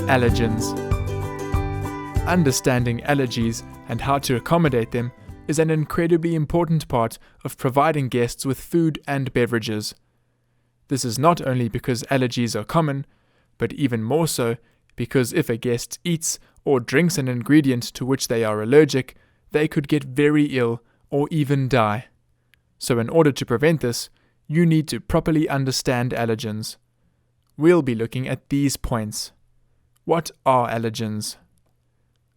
Allergens. Understanding allergies and how to accommodate them is an incredibly important part of providing guests with food and beverages. This is not only because allergies are common, but even more so because if a guest eats or drinks an ingredient to which they are allergic, they could get very ill or even die. So in order to prevent this, you need to properly understand allergens. We'll be looking at these points. What are allergens?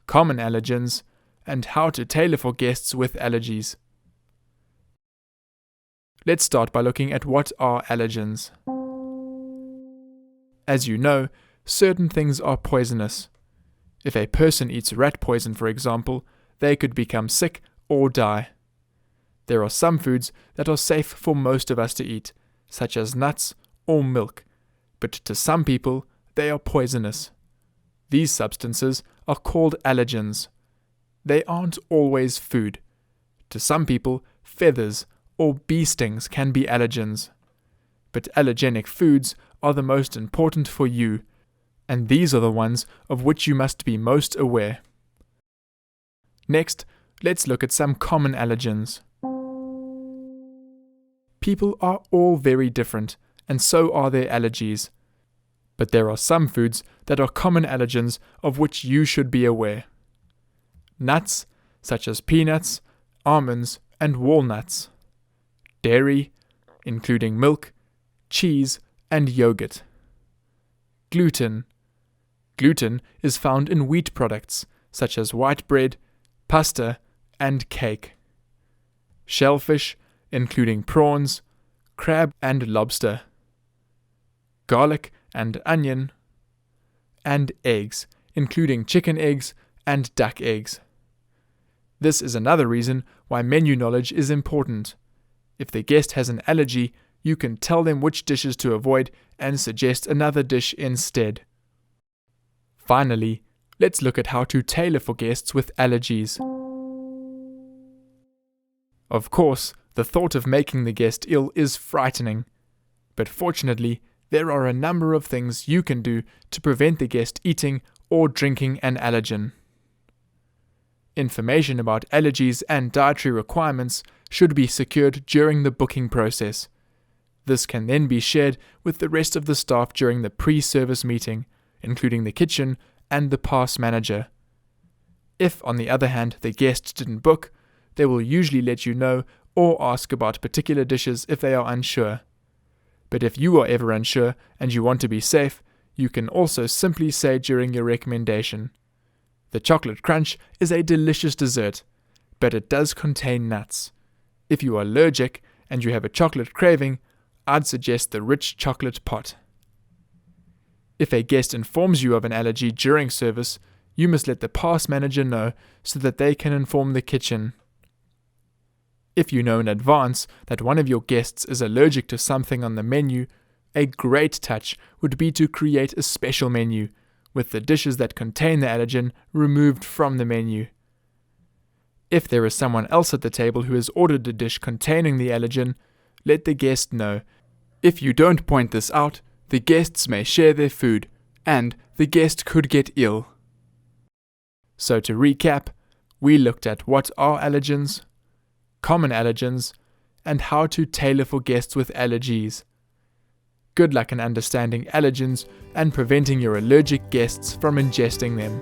Common allergens, and how to tailor for guests with allergies. Let's start by looking at what are allergens. As you know, certain things are poisonous. If a person eats rat poison, for example, they could become sick or die. There are some foods that are safe for most of us to eat, such as nuts or milk, but to some people they are poisonous. These substances are called allergens. They aren't always food. To some people, feathers or bee stings can be allergens. But allergenic foods are the most important for you, and these are the ones of which you must be most aware. Next, let's look at some common allergens. People are all very different, and so are their allergies. But there are some foods that are common allergens of which you should be aware. Nuts, such as peanuts, almonds, and walnuts. Dairy, including milk, cheese, and yogurt. Gluten. Gluten is found in wheat products, such as white bread, pasta, and cake. Shellfish, including prawns, crab, and lobster. Garlic and onion. And eggs, including chicken eggs and duck eggs. This is another reason why menu knowledge is important. If the guest has an allergy, you can tell them which dishes to avoid and suggest another dish instead. Finally, let's look at how to tailor for guests with allergies. Of course, the thought of making the guest ill is frightening, but fortunately, there are a number of things you can do to prevent the guest eating or drinking an allergen. Information about allergies and dietary requirements should be secured during the booking process. This can then be shared with the rest of the staff during the pre-service meeting, including the kitchen and the pass manager. If, on the other hand, the guest didn't book, they will usually let you know or ask about particular dishes if they are unsure. But if you are ever unsure and you want to be safe, you can also simply say during your recommendation, "The chocolate crunch is a delicious dessert, but it does contain nuts. If you are allergic and you have a chocolate craving, I'd suggest the rich chocolate pot." If a guest informs you of an allergy during service, you must let the pass manager know so that they can inform the kitchen. If you know in advance that one of your guests is allergic to something on the menu, a great touch would be to create a special menu, with the dishes that contain the allergen removed from the menu. If there is someone else at the table who has ordered a dish containing the allergen, let the guest know. If you don't point this out, the guests may share their food, and the guest could get ill. So to recap, we looked at what are allergens, common allergens, and how to tailor for guests with allergies. Good luck in understanding allergens and preventing your allergic guests from ingesting them.